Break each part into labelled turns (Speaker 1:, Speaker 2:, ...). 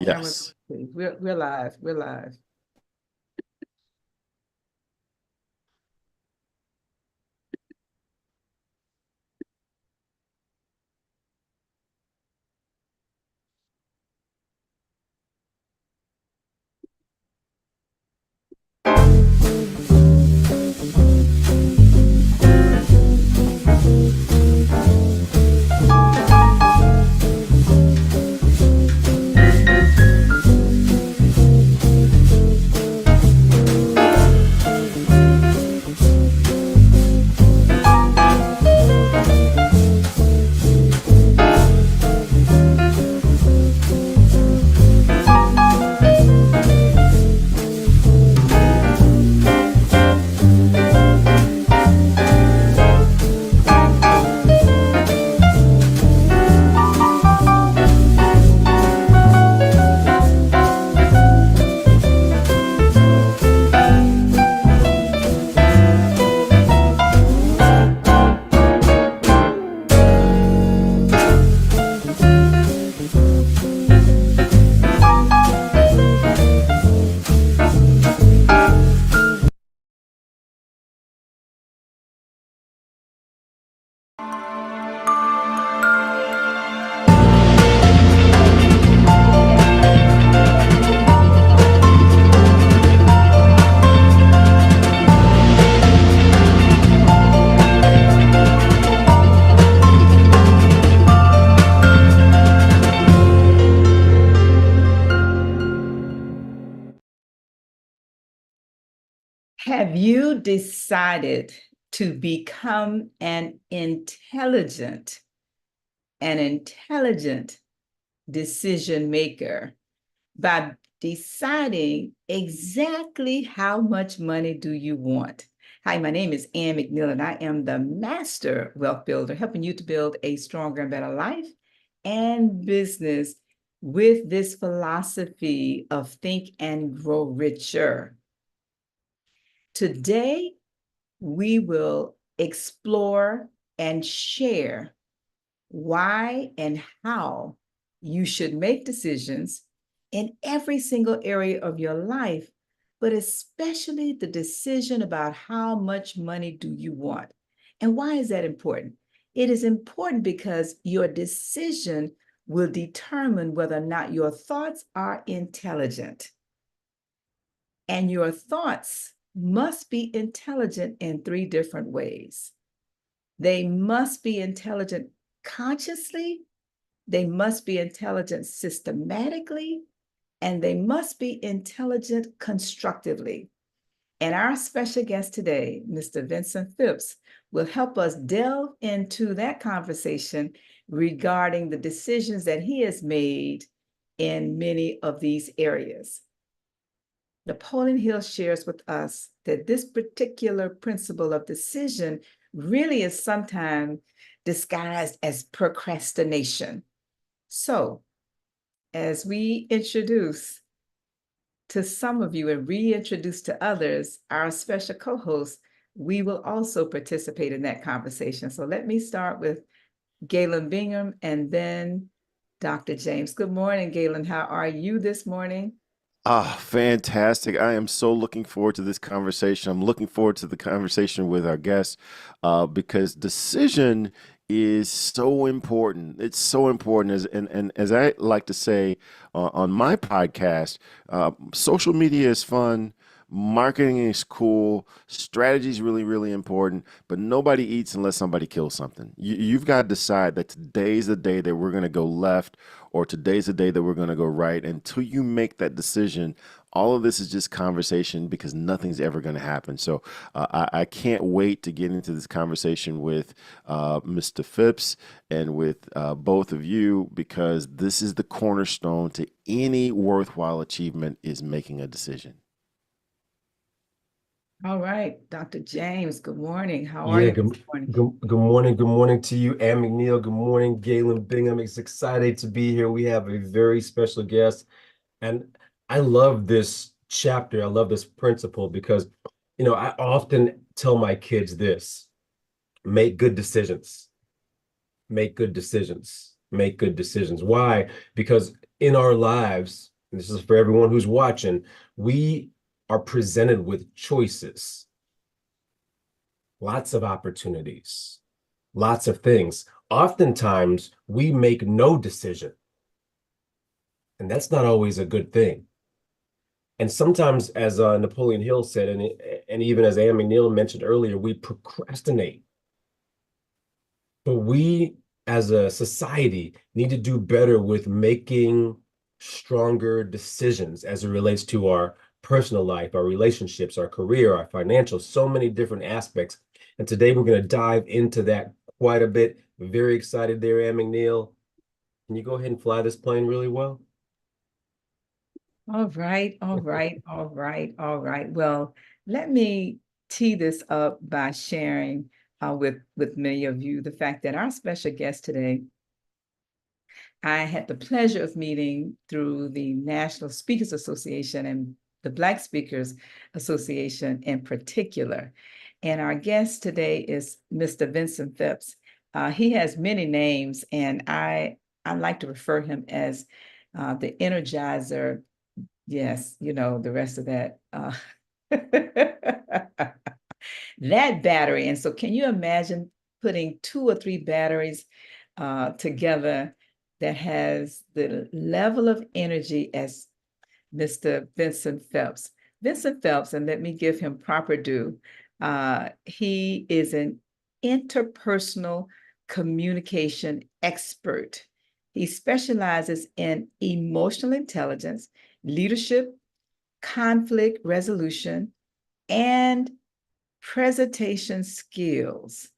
Speaker 1: Camera,
Speaker 2: Yes.
Speaker 1: please. We're live. We're live. Have you decided to become an intelligent decision maker by deciding exactly how much money do you want? Hi, my name is Ann McNeil, and I am the Master Wealth Builder, helping you to build a stronger and better life and business with this philosophy of think and grow richer. Today, we will explore and share why and how you should make decisions in every single area of your life, but especially the decision about how much money do you want. And why is that important? It is important because your decision will determine whether or not your thoughts are intelligent. And your thoughts must be intelligent in three different ways. They must be intelligent consciously, they must be intelligent systematically, and they must be intelligent constructively. And our special guest today, Mr. Vincent Phipps, will help us delve into that conversation regarding the decisions that he has made in many of these areas. Napoleon Hill shares with us that this particular principle of decision really is sometimes disguised as procrastination. So, as we introduce to some of you and reintroduce to others our special co-host, we will also participate in that conversation. So let me start with Galen Bingham and then Dr. James. Good morning, Galen. How are you this morning?
Speaker 2: Ah, fantastic. I am so looking forward to this conversation. I'm looking forward to the conversation with our guests because decision is so important. It's so important. And as I like to say on my podcast, social media is fun. Marketing is cool. Strategy is really, really important, but nobody eats unless somebody kills something. You've got to decide that today's the day that we're going to go left or today's the day that we're going to go right. Until you make that decision, all of this is just conversation because nothing's ever going to happen. So I can't wait to get into this conversation with Mr. Phipps and with both of you because this is the cornerstone to any worthwhile achievement is making a decision.
Speaker 1: All right, Dr. James, good morning. How are
Speaker 3: Yeah,
Speaker 1: you this morning?
Speaker 3: good morning. Good morning to you, Ann McNeil. Good morning, Galen Bingham. It's excited to be here. We have a very special guest. And I love this chapter. I love this principle because, I often tell my kids this: make good decisions, make good decisions, make good decisions. Why? Because in our lives, this is for everyone who's watching, we are presented with choices, lots of opportunities, lots of things. Oftentimes, we make no decision, and that's not always a good thing. And sometimes, as Napoleon Hill said, and even as Ann McNeil mentioned earlier, we procrastinate. But we, as a society, need to do better with making stronger decisions as it relates to our personal life, our relationships, our career, our financial, so many different aspects. And today we're going to dive into that quite a bit. Very excited there, Ann McNeil. Can you go ahead and fly this plane really well?
Speaker 1: All right, all right, all right, all right. Well, let me tee this up by sharing with many of you the fact that our special guest today, I had the pleasure of meeting through the National Speakers Association and the Black Speakers Association in particular. And our guest today is Mr. Vincent Phipps. He has many names, and I like to refer him as the Energizer. Yes, you know, the rest of that. That battery. And so can you imagine putting 2 or 3 batteries together that has the level of energy as Mr. Vincent Phelps? Vincent Phelps, and let me give him proper due, he is an interpersonal communication expert. He specializes in emotional intelligence, leadership, conflict resolution, and presentation skills.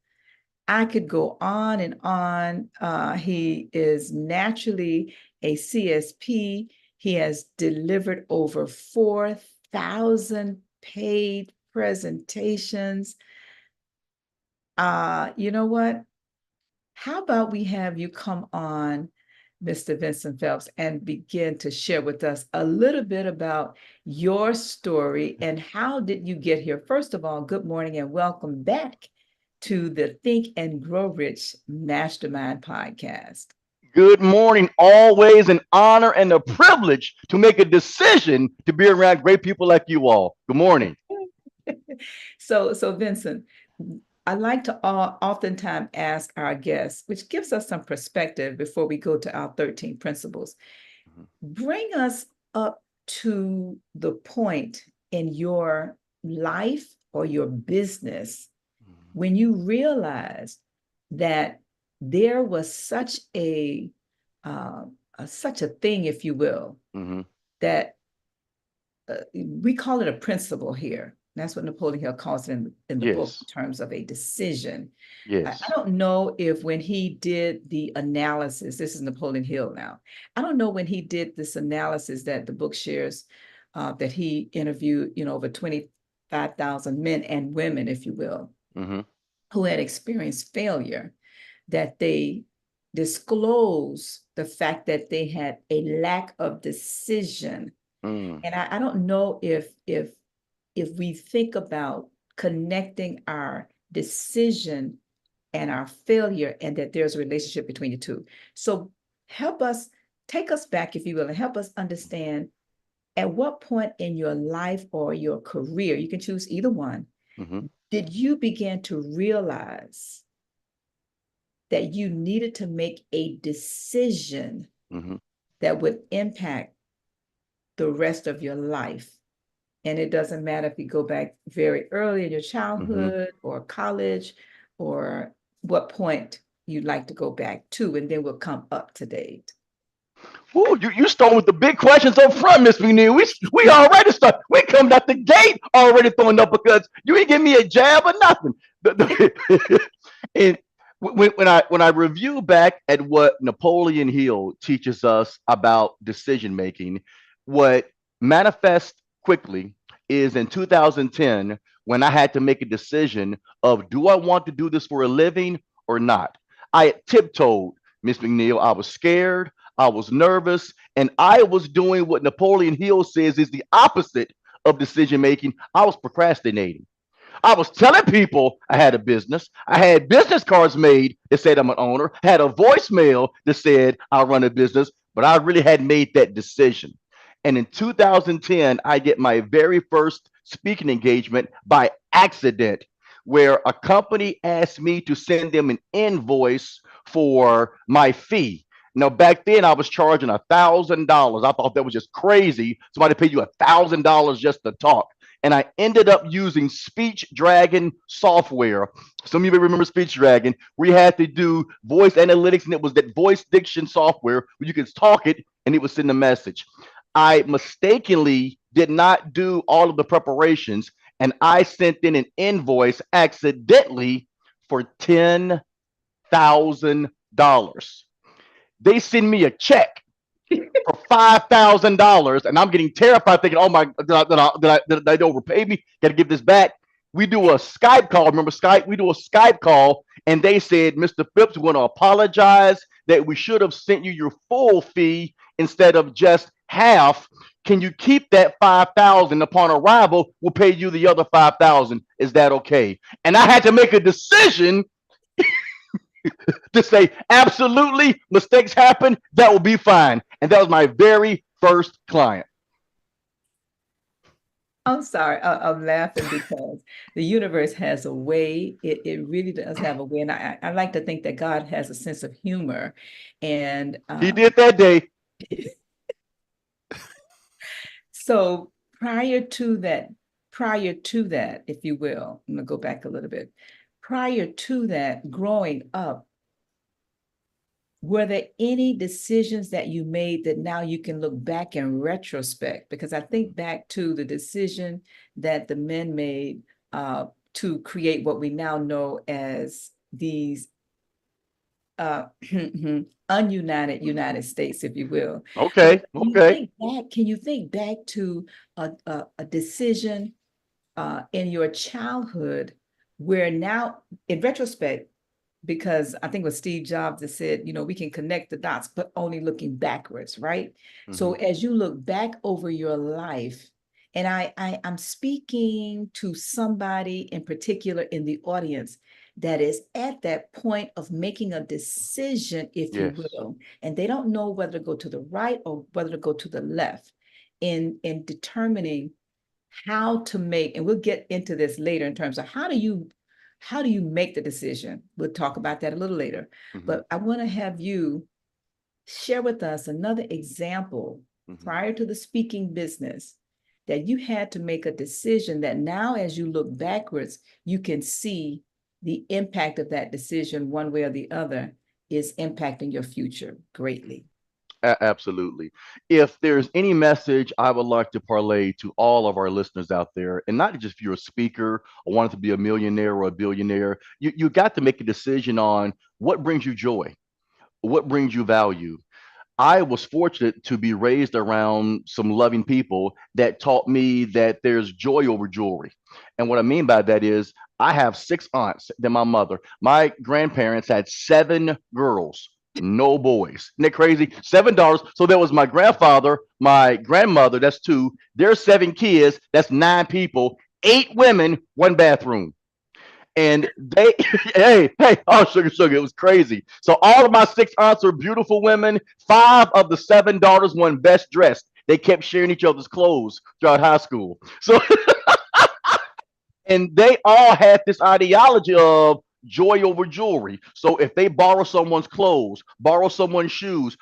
Speaker 1: I could go on and on. He is naturally a CSP. He has delivered over 4,000 paid presentations. You know what? How about we have you come on, Mr. Vincent Phelps, and begin to share with us a little bit about your story and how did you get here? First of all, good morning and welcome back to the Think and Grow Rich Mastermind podcast.
Speaker 4: Good morning. Always an honor and a privilege to make a decision to be around great people like you all. Good morning.
Speaker 1: So Vincent, I like to oftentimes ask our guests, which gives us some perspective before we go to our 13 principles. Bring us up to the point in your life or your business when you realized that there was such a thing, if you will, that we call it a principle here. That's what Napoleon Hill calls it in the book in terms of a decision.
Speaker 4: Yes.
Speaker 1: I don't know if when he did the analysis, this is Napoleon Hill now, I don't know when he did this analysis that the book shares, that he interviewed, over 25,000 men and women, if you will, who had experienced failure, that they disclose the fact that they had a lack of decision. And I don't know if we think about connecting our decision and our failure and that there's a relationship between the two. So help us, take us back, if you will, and help us understand at what point in your life or your career, you can choose either one, did you begin to realize that you needed to make a decision that would impact the rest of your life? And it doesn't matter if you go back very early in your childhood or college or what point you'd like to go back to, and then we'll come up to date.
Speaker 4: Ooh, you start with the big questions up front, Miss McNeil. We already start. We coming out the gate already throwing up because you ain't give me a jab or nothing. And when I review back at what Napoleon Hill teaches us about decision making, what manifests quickly is in 2010 when I had to make a decision of do I want to do this for a living or not. I had tiptoed, Miss McNeil. I was scared. I was nervous, and I was doing what Napoleon Hill says is the opposite of decision making. I was procrastinating. I was telling people I had a business. I had business cards made that said I'm an owner, had a voicemail that said I run a business, but I really hadn't made that decision. And in 2010, I get my very first speaking engagement by accident, where a company asked me to send them an invoice for my fee. Now, back then, I was charging $1,000. I thought that was just crazy. Somebody paid you $1,000 just to talk. And I ended up using Speech Dragon software. Some of you may remember Speech Dragon. We had to do voice analytics, and it was that voice diction software where you could talk it and it would send a message. I mistakenly did not do all of the preparations, and I sent in an invoice accidentally for $10,000. They send me a check for $5,000, and I'm getting terrified, thinking, "Oh my, did I overpay me? Got to give this back." We do a Skype call. Remember Skype? We do a Skype call, and they said, "Mr. Phipps, we want to apologize that we should have sent you your full fee instead of just half. Can you keep that 5,000? Upon arrival, we'll pay you the other 5,000. Is that okay?" And I had to make a decision to say, absolutely, mistakes happen. That will be fine. And that was my very first client.
Speaker 1: I'm sorry, I'm laughing because the universe has a way. It really does have a way. And I like to think that God has a sense of humor. And
Speaker 4: He did that day.
Speaker 1: So prior to that, if you will, I'm gonna go back a little bit. Prior to that, growing up, were there any decisions that you made that now you can look back in retrospect? Because I think back to the decision that the men made to create what we now know as these ununited United States, if you will.
Speaker 4: Okay.
Speaker 1: Can you think back to a decision in your childhood where now, in retrospect, because I think it was Steve Jobs that said, we can connect the dots, but only looking backwards, right? Mm-hmm. So as you look back over your life, and I'm speaking to somebody in particular in the audience that is at that point of making a decision, if you will, and they don't know whether to go to the right or whether to go to the left in determining how to make, and we'll get into this later in terms of how do you make the decision? We'll talk about that a little later. Mm-hmm. But I want to have you share with us another example prior to the speaking business that you had to make a decision that now, as you look backwards, you can see the impact of that decision one way or the other is impacting your future greatly.
Speaker 4: Absolutely. If there's any message I would like to parlay to all of our listeners out there, and not just if you're a speaker or wanted to be a millionaire or a billionaire, you got to make a decision on what brings you joy, what brings you value. I was fortunate to be raised around some loving people that taught me that there's joy over jewelry. And what I mean by that is I have 6 aunts, then my mother. My grandparents had 7 girls, no boys. Isn't that crazy? 7 daughters. So there was my grandfather, my grandmother, that's 2. There's 7 kids, that's 9 people, 8 women, 1 bathroom. And they, hey, oh, sugar, it was crazy. So all of my 6 aunts are beautiful women. 5 of the 7 daughters won best dressed. They kept sharing each other's clothes throughout high school. So, and they all had this ideology of joy over jewelry. So if they borrow someone's clothes, borrow someone's shoes,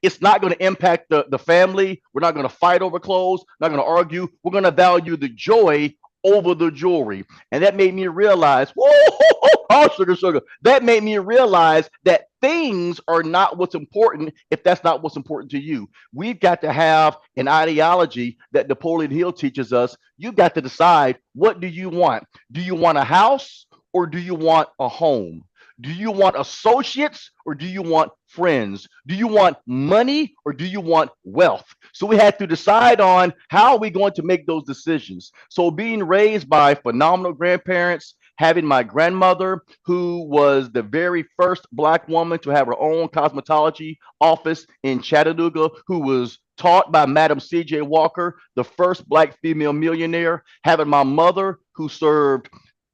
Speaker 4: it's not going to impact the family. We're not going to fight over clothes, not going to argue. We're going to value the joy over the jewelry. And that made me realize, oh, sugar. That made me realize that things are not what's important if that's not what's important to you. We've got to have an ideology that Napoleon Hill teaches us. You've got to decide, what do you want? Do you want a house or do you want a home? Do you want associates or do you want friends? Do you want money or do you want wealth? So we had to decide on how are we going to make those decisions. So being raised by phenomenal grandparents, having my grandmother, who was the very first Black woman to have her own cosmetology office in Chattanooga, who was taught by Madam C.J. Walker, the first Black female millionaire, having my mother, who served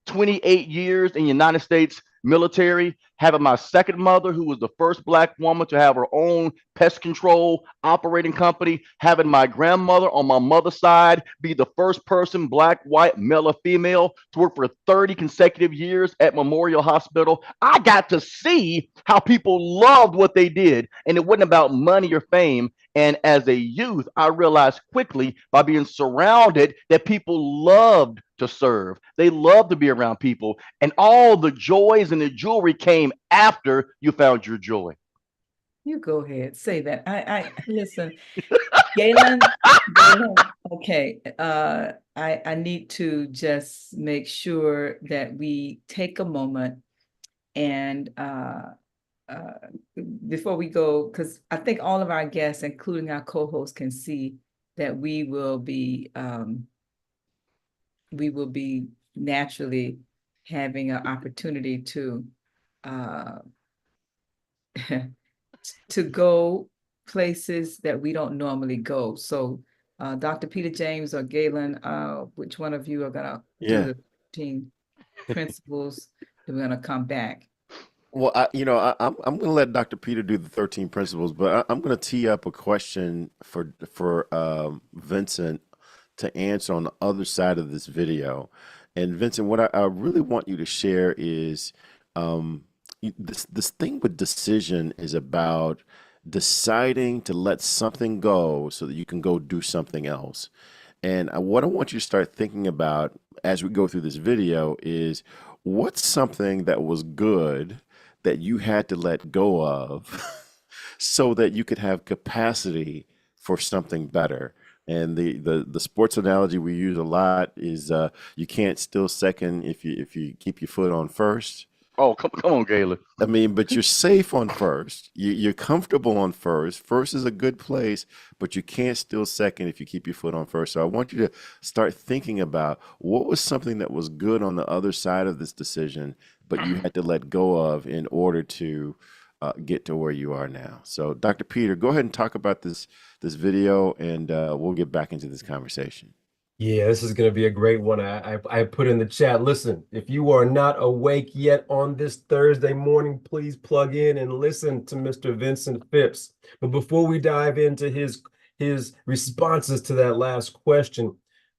Speaker 4: 28 years in the United States military, having my second mother, who was the first Black woman to have her own pest control operating company, having my grandmother on my mother's side be the first person, Black, white, male, or female, to work for 30 consecutive years at Memorial Hospital. I got to see how people loved what they did, and it wasn't about money or fame. And as a youth, I realized quickly by being surrounded that people loved to serve. They loved to be around people. And all the joys and the jewelry came after you found your joy.
Speaker 1: You go ahead, say that. I listen, Galen, okay. I need to just make sure that we take a moment and before we go, because I think all of our guests, including our co-hosts, can see that we will be naturally having an opportunity to to go places that we don't normally go. So Dr. Peter James or Galen, which one of you are gonna do the 13 principles? We're gonna come back.
Speaker 2: Well, I'm going to let Dr. Peter do the 13 principles, but I'm going to tee up a question for Vincent to answer on the other side of this video. And Vincent, what I really want you to share is this thing with decision is about deciding to let something go so that you can go do something else. And what I want you to start thinking about as we go through this video is what's something that was good that you had to let go of so that you could have capacity for something better. And the sports analogy we use a lot is you can't steal second if you keep your foot on first.
Speaker 4: Oh, come on, Galen.
Speaker 2: I mean, but you're safe on first. You're comfortable on first. First is a good place, but you can't steal second if you keep your foot on first. So I want you to start thinking about what was something that was good on the other side of this decision, but you had to let go of in order to get to where you are now. So Dr. Peter, go ahead and talk about this video, and we'll get back into this conversation.
Speaker 3: Yeah, this is going to be a great one. I put in the chat, listen, if you are not awake yet on this Thursday morning, please plug in and listen to Mr. Vincent Phipps. But before we dive into his responses to that last question,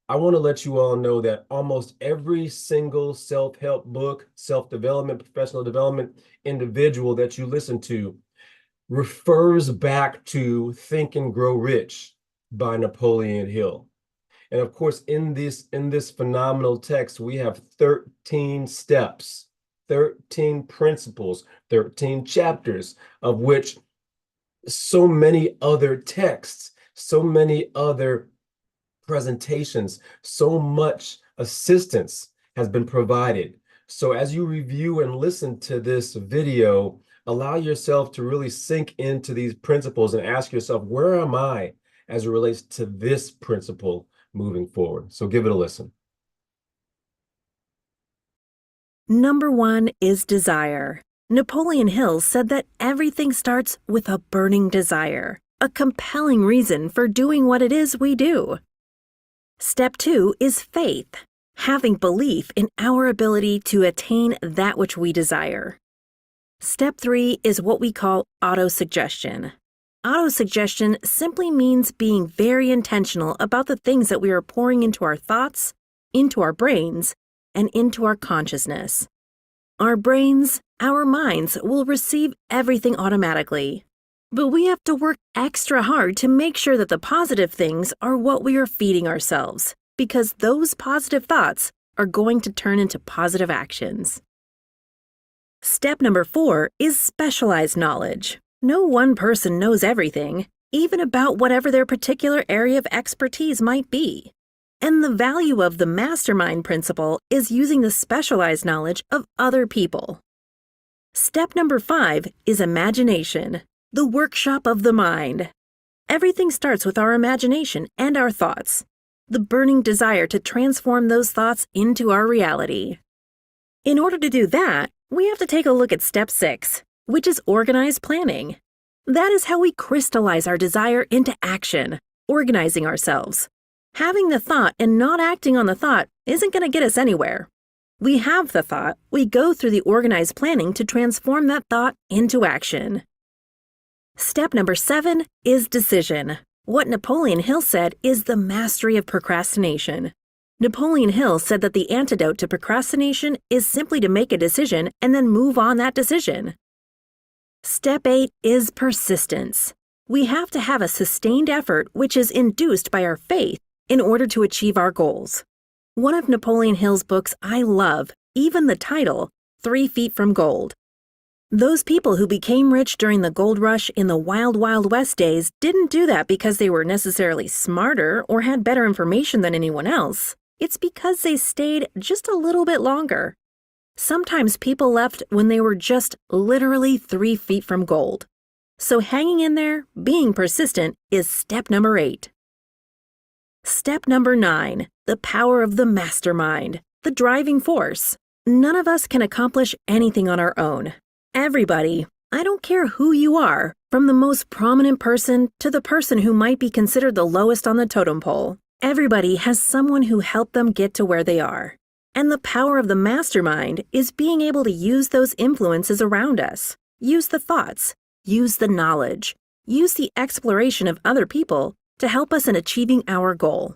Speaker 3: I want to let you all know that almost every single self-help book, self-development, professional development individual that you listen to refers back to Think and Grow Rich by Napoleon Hill. And of course, in this phenomenal text, we have 13 steps, 13 principles, 13 chapters, of which so many other texts, so many other presentations, so much assistance has been provided. So as you review and listen to this video, allow yourself to really sink into these principles and ask yourself, where am I as it relates to this principle moving forward? So give it a listen.
Speaker 5: Number 1 is desire. Napoleon Hill said that everything starts with a burning desire, a compelling reason for doing what it is we do. Step 2 is faith, having belief in our ability to attain that which we desire. Step 3 is what we call autosuggestion. Autosuggestion simply means being very intentional about the things that we are pouring into our thoughts, into our brains, and into our consciousness. Our brains, our minds will receive everything automatically, but we have to work extra hard to make sure that the positive things are what we are feeding ourselves, because those positive thoughts are going to turn into positive actions. Step number 4 is specialized knowledge. No one person knows everything, even about whatever their particular area of expertise might be. And the value of the Mastermind principle is using the specialized knowledge of other people. Step number 5 is imagination, the workshop of the mind. Everything starts with our imagination and our thoughts, the burning desire to transform those thoughts into our reality. In order to do that, we have to take a look at step 6, which is organized planning. That is how we crystallize our desire into action, organizing ourselves. Having the thought and not acting on the thought isn't going to get us anywhere. We have the thought, we go through the organized planning to transform that thought into action. Step number 7 is decision. What Napoleon Hill said is the mastery of procrastination. Napoleon Hill said that the antidote to procrastination is simply to make a decision and then move on that decision. Step 8 is persistence. We have to have a sustained effort which is induced by our faith in order to achieve our goals. One of Napoleon Hill's books I love, even the title, 3 Feet from Gold. Those people who became rich during the gold rush in the Wild Wild West days didn't do that because they were necessarily smarter or had better information than anyone else. It's because they stayed just a little bit longer. Sometimes people left when they were just literally 3 feet from gold. So hanging in there, being persistent, is step number 8. Step number 9, the power of the mastermind, the driving force. None of us can accomplish anything on our own. Everybody, I don't care who you are, from the most prominent person to the person who might be considered the lowest on the totem pole, everybody has someone who helped them get to where they are. And the power of the mastermind is being able to use those influences around us, use the thoughts, use the knowledge, use the exploration of other people to help us in achieving our goal.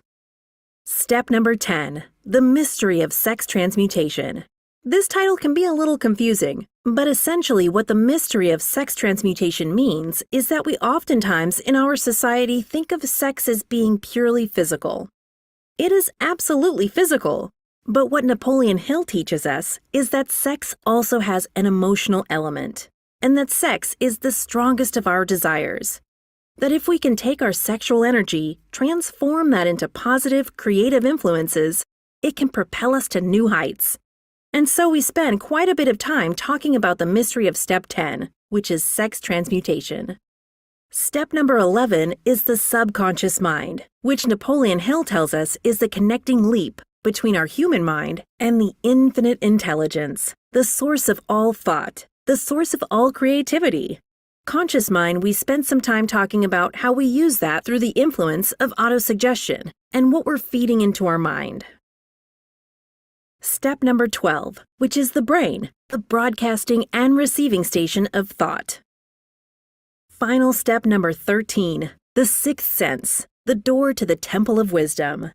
Speaker 5: Step number 10, the mystery of sex transmutation. This title can be a little confusing, but essentially what the mystery of sex transmutation means is that we oftentimes in our society think of sex as being purely physical. It is absolutely physical, but what Napoleon Hill teaches us is that sex also has an emotional element, and that sex is the strongest of our desires. That if we can take our sexual energy, transform that into positive, creative influences, it can propel us to new heights. And so we spend quite a bit of time talking about the mystery of step 10, which is sex transmutation. Step number 11 is the subconscious mind, which Napoleon Hill tells us is the connecting leap between our human mind and the infinite intelligence, the source of all thought, the source of all creativity. Conscious mind, we spent some time talking about how we use that through the influence of autosuggestion and what we're feeding into our mind. Step number 12, which is the brain, the broadcasting and receiving station of thought. Final step number 13, the sixth sense, the door to the temple of wisdom.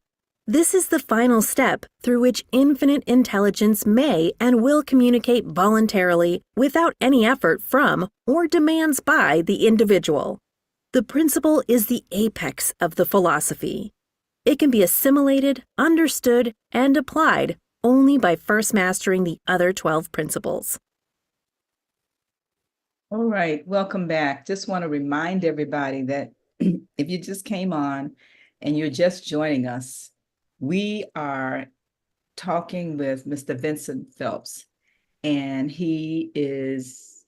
Speaker 5: This is the final step through which infinite intelligence may and will communicate voluntarily without any effort from or demands by the individual. The principle is the apex of the philosophy. It can be assimilated, understood, and applied only by first mastering the other 12 principles.
Speaker 1: All right, welcome back. Just want to remind everybody that if you just came on and you're just joining us, we are talking with Mr. Vincent Phelps, and he is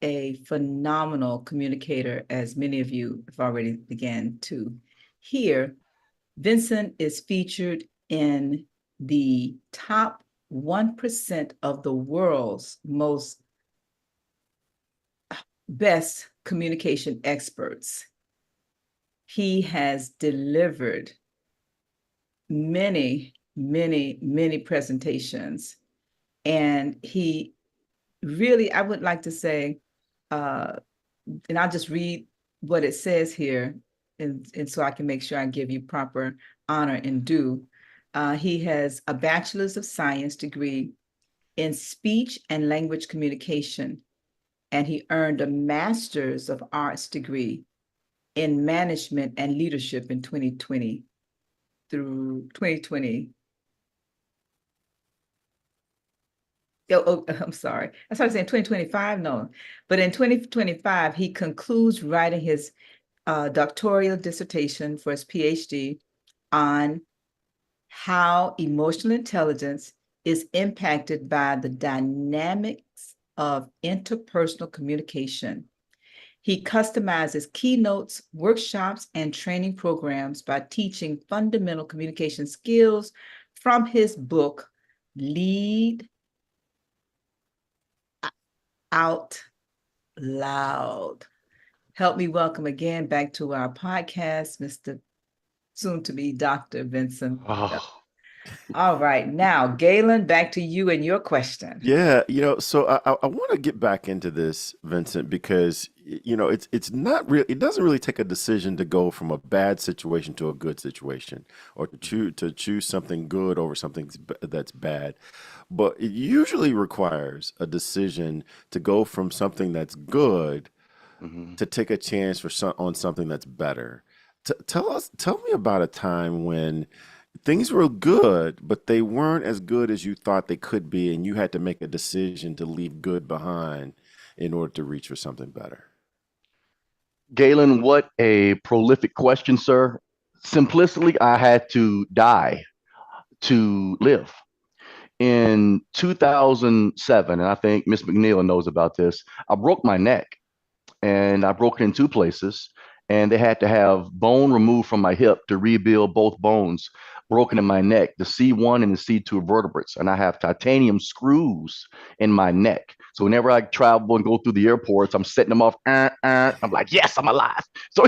Speaker 1: a phenomenal communicator, as many of you have already began to hear. Vincent is featured in the top 1% of the world's most best communication experts. He has delivered many presentations, and he really, I would like to say, and I'll just read what it says here, and so I can make sure I give you proper honor and due. He has a bachelor's of science degree in speech and language communication, and he earned a master's of arts degree in management and leadership in 2020 through 2020. I'm sorry. I started saying 2025, no. But in 2025, he concludes writing his doctoral dissertation for his PhD on how emotional intelligence is impacted by the dynamics of interpersonal communication. He customizes keynotes, workshops, and training programs by teaching fundamental communication skills from his book, Lead Out Loud. Help me welcome again back to our podcast, Mr. soon-to-be Dr. Vincent.
Speaker 4: Oh,
Speaker 1: All right. Now, Galen, back to you and your question.
Speaker 2: Yeah, so I want to get back into this, Vincent, because it's not real. It doesn't really take a decision to go from a bad situation to a good situation, or to choose something good over something that's bad. But it usually requires a decision to go from something that's good
Speaker 4: Mhm.
Speaker 2: to take a chance on something that's better. Tell me about a time when things were good, but they weren't as good as you thought they could be, and you had to make a decision to leave good behind in order to reach for something better.
Speaker 4: Galen, what a prolific question, sir. Simplistically, I had to die to live. In 2007, and I think Miss McNeil knows about this, I broke my neck and I broke it in two places. And they had to have bone removed from my hip to rebuild both bones broken in my neck, the C1 and the C2 vertebrates. And I have titanium screws in my neck. So whenever I travel and go through the airports, I'm setting them off. I'm like, yes, I'm alive. So,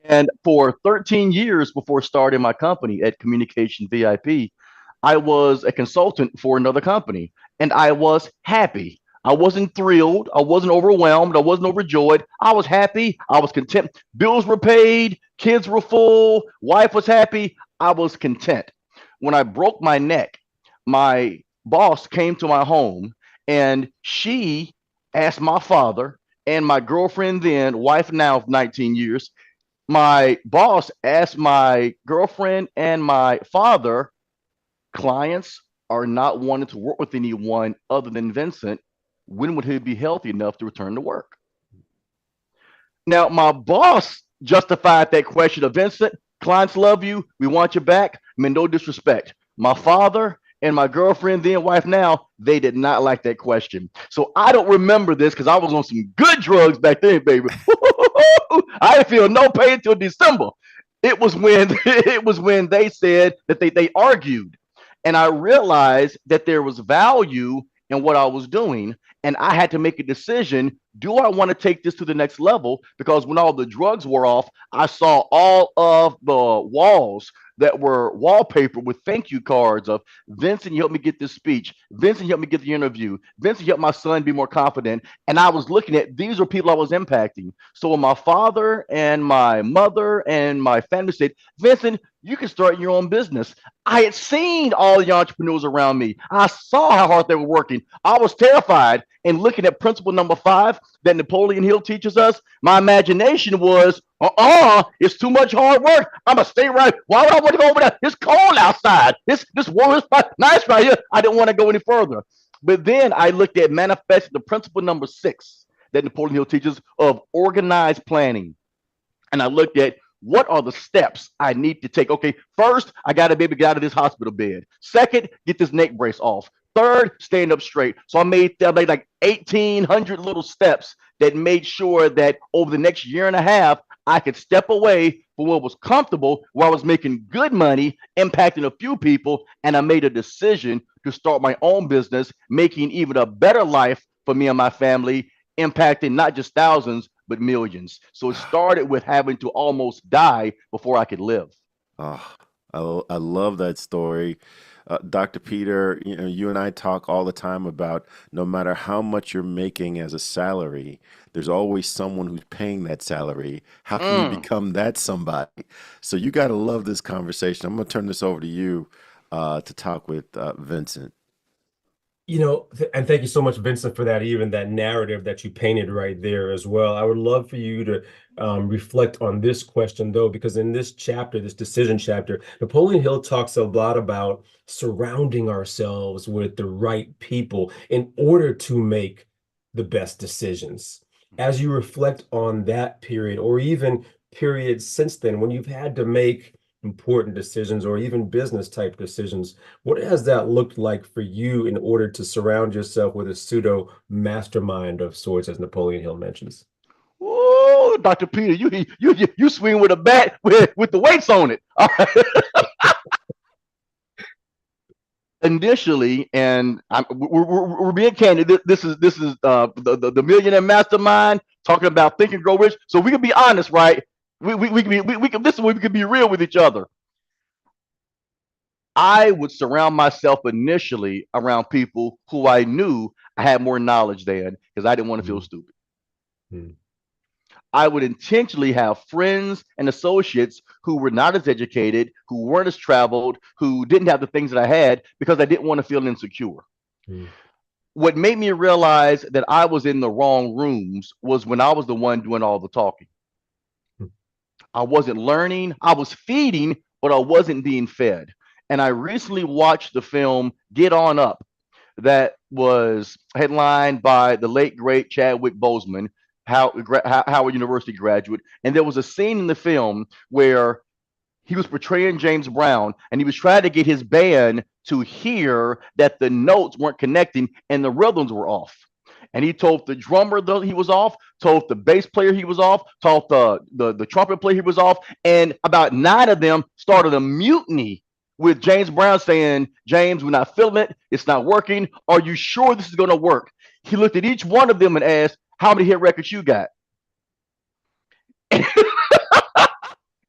Speaker 4: and for 13 years before starting my company at Communication VIP, I was a consultant for another company and I was happy. I wasn't thrilled. I wasn't overwhelmed. I wasn't overjoyed. I was happy. I was content. Bills were paid. Kids were full. Wife was happy. I was content. When I broke my neck, my boss came to my home and she asked my father and my girlfriend then, wife now of 19 years, my boss asked my girlfriend and my father, clients are not wanting to work with anyone other than Vincent. When would he be healthy enough to return to work? Now, my boss justified that question of Vincent, clients love you. We want you back. I mean, no disrespect. My father and my girlfriend, then wife now, they did not like that question. So I don't remember this because I was on some good drugs back then, baby. I didn't feel no pain until December. It was when they said that they argued. And I realized that there was value in what I was doing. And I had to make a decision. Do I want to take this to the next level? Because when all the drugs wore off, I saw all of the walls that were wallpaper with thank you cards of Vincent, you helped me get this speech. Vincent, you helped me get the interview. Vincent, you helped my son be more confident. And I was looking at these are people I was impacting. So when my father and my mother and my family said, Vincent, you can start your own business. I had seen all the entrepreneurs around me. I saw how hard they were working. I was terrified. And looking at principle number 5 that Napoleon Hill teaches us, my imagination was, it's too much hard work. I'm gonna stay right. Why would I want to go over there? It's cold outside. This warm is nice right here. I didn't want to go any further. But then I looked at manifesting the principle number 6 that Napoleon Hill teaches of organized planning. And I looked at what are the steps I need to take? Okay, first, I got to be able to get out of this hospital bed. Second, get this neck brace off. Third, stand up straight. So I made like 1,800 little steps that made sure that over the next year and a half, I could step away from what was comfortable, where I was making good money, impacting a few people, and I made a decision to start my own business, making even a better life for me and my family, impacting not just thousands, but millions. So it started with having to almost die before I could live.
Speaker 2: Oh, I love that story. Dr. Peter, you and I talk all the time about no matter how much you're making as a salary, there's always someone who's paying that salary. How can you
Speaker 4: Mm.
Speaker 2: become that somebody? So you got to love this conversation. I'm going to turn this over to you to talk with Vincent.
Speaker 3: And thank you so much, Vincent, for that, even that narrative that you painted right there as well. I would love for you to reflect on this question, though, because in this chapter, this decision chapter, Napoleon Hill talks a lot about surrounding ourselves with the right people in order to make the best decisions. As you reflect on that period, or even periods since then, when you've had to make important decisions or even business type decisions, what has that looked like for you in order to surround yourself with a pseudo mastermind of sorts, as Napoleon Hill mentions?
Speaker 4: Oh, Dr. Peter, you swing with a bat with the weights on it. Initially, and we're being candid. This is the Millionaire Mastermind talking about Think and Grow Rich. So we can be honest, right? We can be we can this is where we can be real with each other. I would surround myself initially around people who I knew I had more knowledge than, because I didn't want to feel stupid.
Speaker 3: Mm.
Speaker 4: I would intentionally have friends and associates who were not as educated, who weren't as traveled, who didn't have the things that I had, because I didn't want to feel insecure.
Speaker 3: Mm.
Speaker 4: What made me realize that I was in the wrong rooms was when I was the one doing all the talking.
Speaker 3: Mm.
Speaker 4: I wasn't learning, I was feeding, but I wasn't being fed. And I recently watched the film Get On Up, that was headlined by the late great Chadwick Boseman, Howard University graduate. And there was a scene in the film where he was portraying James Brown, and he was trying to get his band to hear that the notes weren't connecting and the rhythms were off. And he told the drummer that he was off, told the bass player he was off, told the trumpet player he was off, and about 9 of them started a mutiny with James Brown saying, "James, we're not feeling it. It's not working. Are you sure this is going to work?" He looked at each one of them and asked, "How many hit records you got?" And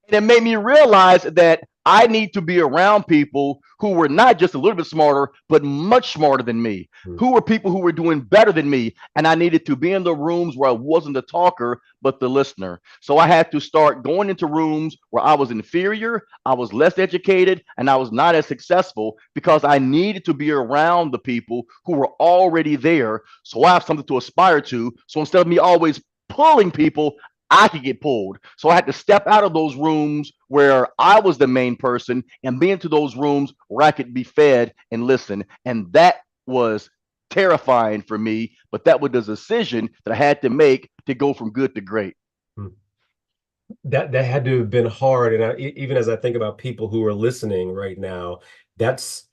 Speaker 4: it made me realize that I need to be around people who were not just a little bit smarter, but much smarter than me, who were people who were doing better than me. And I needed to be in the rooms where I wasn't the talker, but the listener. So I had to start going into rooms where I was inferior, I was less educated, and I was not as successful, because I needed to be around the people who were already there. So I have something to aspire to. So instead of me always pulling people, I could get pulled. So I had to step out of those rooms where I was the main person and be into those rooms where I could be fed and listen. And that was terrifying for me, but that was the decision that I had to make to go from good to great.
Speaker 3: That had to have been hard. And even as I think about people who are listening right now, that's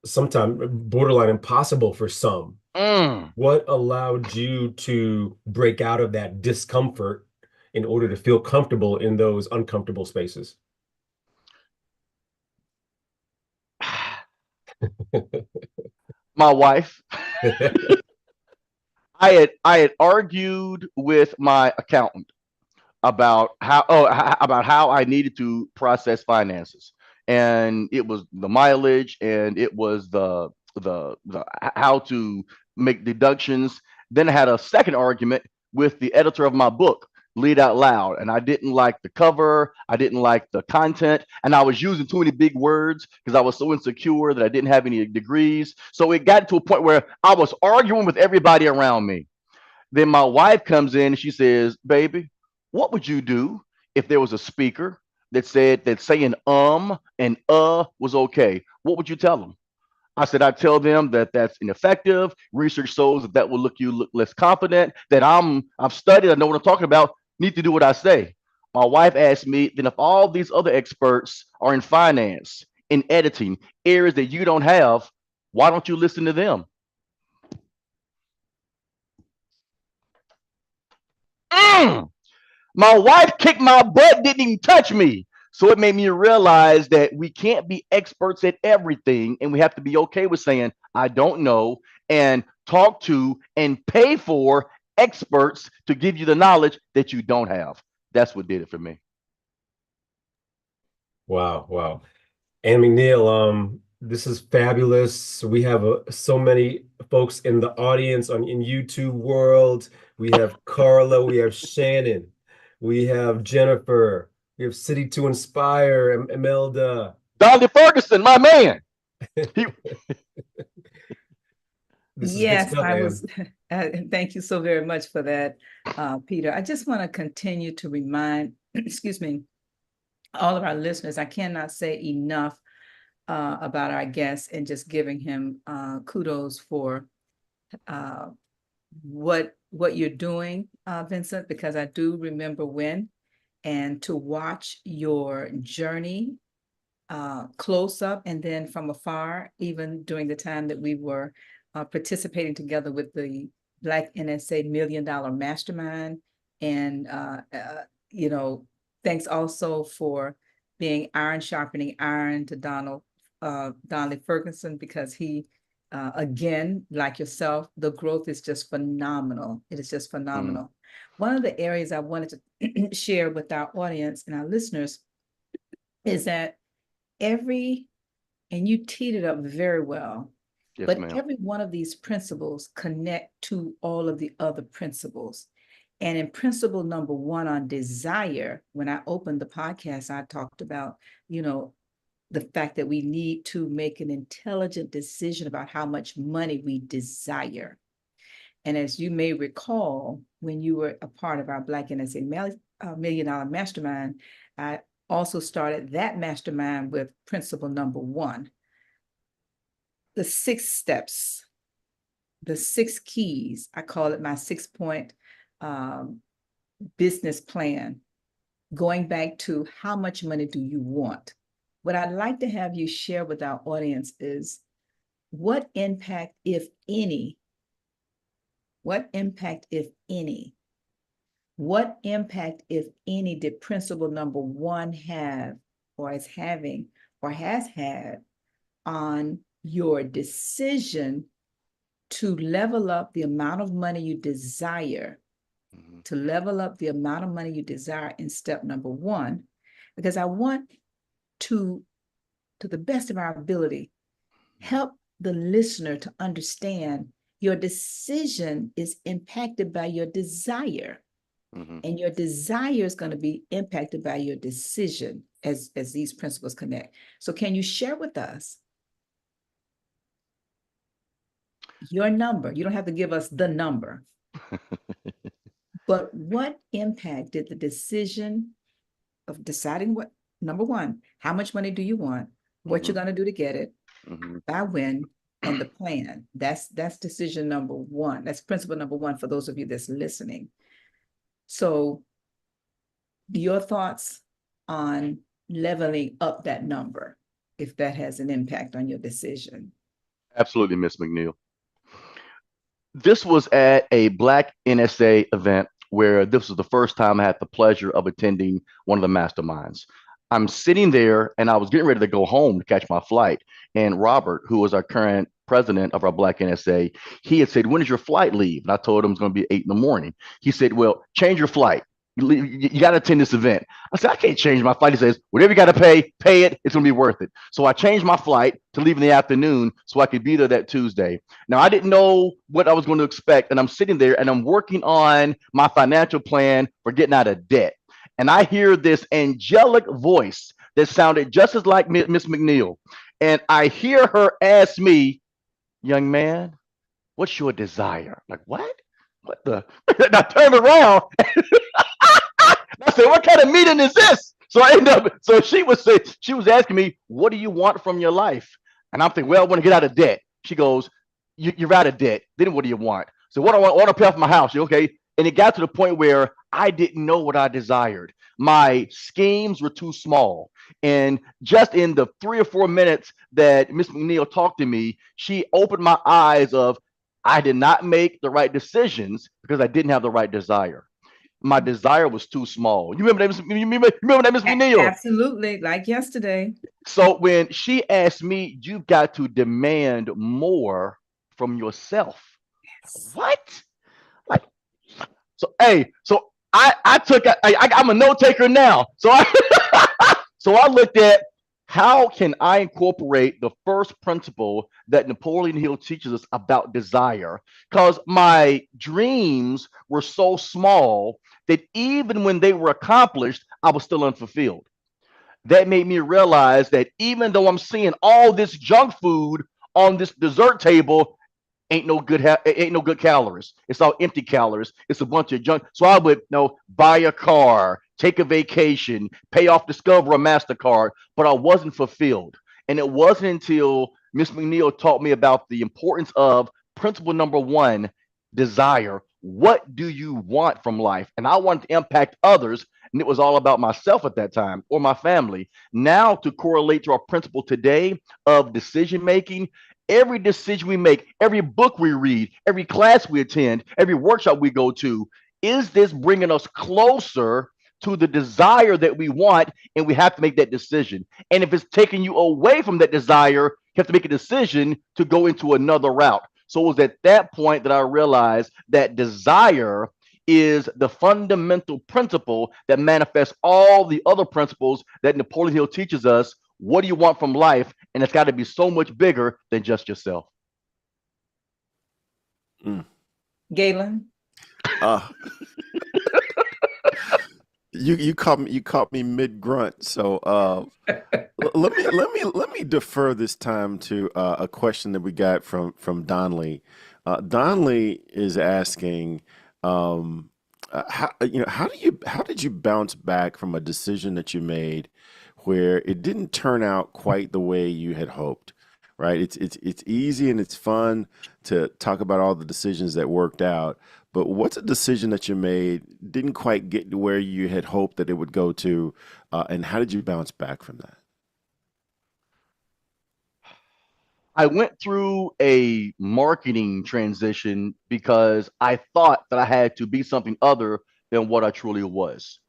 Speaker 3: sometimes borderline impossible for some.
Speaker 4: Mm.
Speaker 3: What allowed you to break out of that discomfort in order to feel comfortable in those uncomfortable spaces?
Speaker 4: My wife. I had argued with my accountant about how I needed to process finances, and it was the mileage, and it was the how to make deductions. Then I had a second argument with the editor of my book, Lead Out Loud, and I didn't like the cover, I didn't like the content, and I was using too many big words because I was so insecure that I didn't have any degrees. So it got to a point where I was arguing with everybody around me. Then my wife comes in and she says, "Baby, what would you do if there was a speaker that said that saying and was okay? What would you tell them?" I said, "I tell them that that's ineffective. Research shows that that will look less confident. That I've studied, I know what I'm talking about. Need to do what I say." My wife asked me, "Then if all these other experts are in finance, in editing, areas that you don't have, why don't you listen to them?" Mm. My wife kicked my butt, didn't even touch me. So it made me realize that we can't be experts at everything, and we have to be okay with saying, "I don't know," and talk to and pay for experts to give you the knowledge that you don't have. That's what did it for me.
Speaker 3: Wow, wow. And McNeil, this is fabulous. We have so many folks in the audience in YouTube world. We have Carla, we have Shannon, we have Jennifer, we have City to Inspire, Imelda.
Speaker 4: Donnie Ferguson, my man. He,
Speaker 3: This is good
Speaker 1: Yes,
Speaker 3: stuff,
Speaker 1: I
Speaker 3: man.
Speaker 1: was. Thank you so very much for that, Peter. I just want to continue to remind, excuse me, all of our listeners. I cannot say enough about our guest and just giving him kudos for what you're doing, Vincent, because I do remember when, and to watch your journey close up and then from afar, even during the time that we were participating together with the Black NSA $1 Million Mastermind. And, you know, thanks also for being iron sharpening iron to Donald Ferguson, because he, again, like yourself, the growth is just phenomenal. It is just phenomenal. One of the areas I wanted to share with our audience and our listeners is that every And you teed it up very well.
Speaker 4: Yes,
Speaker 1: But
Speaker 4: ma'am.
Speaker 1: every one of these principles connect to all of the other principles. And in principle number one on desire, when I opened the podcast, I talked about, the fact that we need to make an intelligent decision about how much money we desire. And as you may recall, when you were a part of our Black NSA Million Dollar Mastermind, I also started that mastermind with principle number one. The 6 steps, the 6 keys, I call it my 6-point business plan, going back to how much money do you want? What I'd like to have you share with our audience is what impact, if any, did principle number one have, or is having, or has had on your decision to level up the amount of money you desire, in step number one? Because I want to the best of our ability, help the listener to understand your decision is impacted by your desire. And your desire is going to be impacted by your decision as these principles connect. So can you share with us your number? You don't have to give us the number, but what impact did the decision of deciding what, number one, how much money do you want, what you're going to do to get it, by when, and the plan. That's decision number one. That's principle number one for those of you that's listening. So your thoughts on leveling up that number, if that has an impact on your decision.
Speaker 4: Absolutely, Miss McNeil. This was at a Black NSA event where this was the first time I had the pleasure of attending one of the masterminds. I'm sitting there and I was getting ready to go home to catch my flight. And Robert, who was our current president of our Black NSA, he had said, "When does your flight leave?" And I told him it's going to be 8 in the morning. He said, "Well, change your flight. You got to attend this event." I said, "I can't change my flight." He says, "Whatever you got to pay it. It's going to be worth it." So I changed my flight to leave in the afternoon so I could be there that Tuesday. Now, I didn't know what I was going to expect. And I'm sitting there and I'm working on my financial plan for getting out of debt. And I hear this angelic voice that sounded just as like Miss McNeil. And I hear her ask me, "Young man, what's your desire?" Like, what? What the? And I turned around. I said, "What kind of meeting is this?" So I ended up, so she was asking me, "What do you want from your life?" And I'm thinking, "Well, I want to get out of debt." She goes, "You're out of debt. Then what do you want?" So what I want to pay off my house. Okay. And it got to the point where I didn't know what I desired. My schemes were too small. And just in the 3 or 4 minutes that Miss McNeil talked to me, she opened my eyes of I did not make the right decisions because I didn't have the right desire. My desire was too small. You remember that, Miss McNeil?
Speaker 1: Absolutely, like yesterday.
Speaker 4: So when she asked me, "You've got to demand more from yourself."
Speaker 1: Yes.
Speaker 4: What? Like, so hey, so I'm a note taker now. So I looked at how can I incorporate the first principle that Napoleon Hill teaches us about desire? Because my dreams were so small that even when they were accomplished, I was still unfulfilled. That made me realize that even though I'm seeing all this junk food on this dessert table, ain't no good calories. It's all empty calories. It's a bunch of junk. So I would buy a car, take a vacation, pay off Discover or MasterCard, but I wasn't fulfilled. And it wasn't until Miss McNeil taught me about the importance of principle number one, desire. What do you want from life? And I wanted to impact others. And it was all about myself at that time or my family. Now, to correlate to our principle today of decision making, every decision we make, every book we read, every class we attend, every workshop we go to, is this bringing us closer to the desire that we want? And we have to make that decision. And if it's taking you away from that desire, you have to make a decision to go into another route. So it was at that point that I realized that desire is the fundamental principle that manifests all the other principles that Napoleon Hill teaches us. What do you want from life? And it's got to be so much bigger than just yourself.
Speaker 2: Mm.
Speaker 1: Galen?
Speaker 2: Uh, you caught me mid grunt. So let me defer this time to a question that we got from Donley. Donley is asking, how did you bounce back from a decision that you made where it didn't turn out quite the way you had hoped? Right? It's easy and it's fun to talk about all the decisions that worked out, but what's a decision that you made didn't quite get to where you had hoped that it would go to, and how did you bounce back from that?
Speaker 4: I went through a marketing transition because I thought that I had to be something other than what I truly was.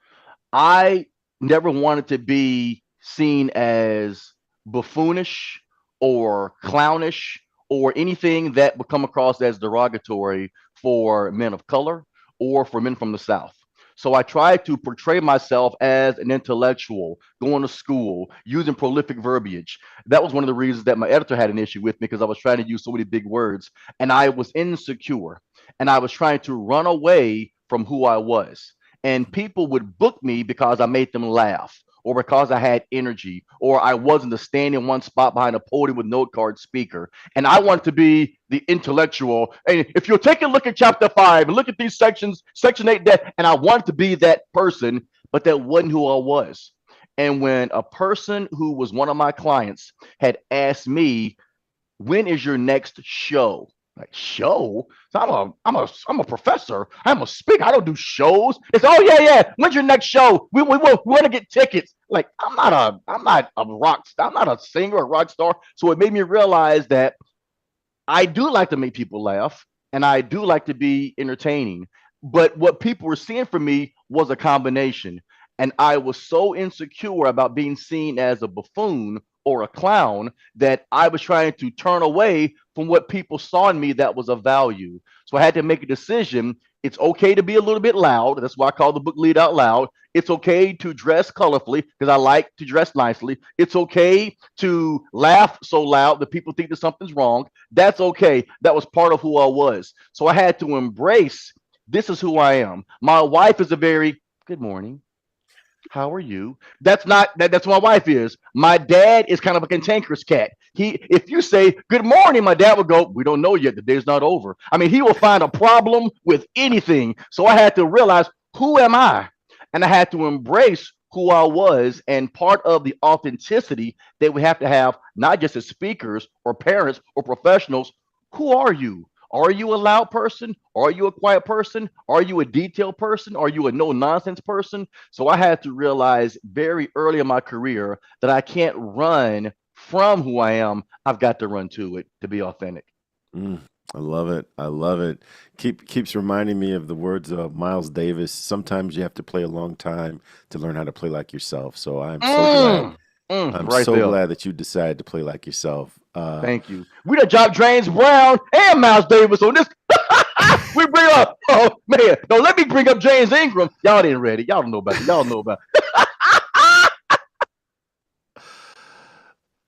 Speaker 4: I never wanted to be seen as buffoonish or clownish or anything that would come across as derogatory for men of color or for men from the South. So I tried to portray myself as an intellectual, going to school, using prolific verbiage. That was one of the reasons that my editor had an issue with me because I was trying to use so many big words and I was insecure and I was trying to run away from who I was. And people would book me because I made them laugh or because I had energy or I wasn't a stand in one spot behind a podium with note card speaker. And I wanted to be the intellectual. And if you'll take a look at chapter 5 and look at these sections, section 8, that, and I wanted to be that person, but that wasn't who I was. And when a person who was one of my clients had asked me, when is your next show? Like show? So I'm a professor. I'm a speaker. I don't do shows. It's oh yeah. When's your next show? We want to get tickets. Like I'm not a rock star. I'm not a singer or rock star. So it made me realize that I do like to make people laugh and I do like to be entertaining. But what people were seeing from me was a combination. And I was so insecure about being seen as a buffoon or a clown that I was trying to turn away from what people saw in me that was of value. So I had to make a decision. It's okay to be a little bit loud. That's why I call the book Lead Out Loud. It's okay to dress colorfully because I like to dress nicely. It's okay to laugh so loud that people think that something's wrong. That's okay. That was part of who I was. So I had to embrace this is who I am. My wife is a very good morning. How are you? That's not that's what my wife is. My dad is kind of a cantankerous cat. He if you say good morning, my dad will go, we don't know yet. The day's not over. I mean, he will find a problem with anything. So I had to realize who am I? And I had to embrace who I was. And part of the authenticity that we have to have, not just as speakers or parents or professionals, who are you? Are you a loud person? Are you a quiet person? Are you a detailed person? Are you a no nonsense person? So I had to realize very early in my career that I can't run from who I am. I've got to run to it to be authentic.
Speaker 2: Mm, I love it. I love it. Keeps reminding me of the words of Miles Davis. Sometimes you have to play a long time to learn how to play like yourself. So I'm so glad. I'm
Speaker 4: Right
Speaker 2: so
Speaker 4: there.
Speaker 2: glad that you decided to play like yourself.
Speaker 4: Thank you. We done dropped James Brown and Miles Davis on this. We bring up, oh man, no, let me bring up James Ingram. Y'all ain't ready. Y'all don't know about it. Y'all know about it.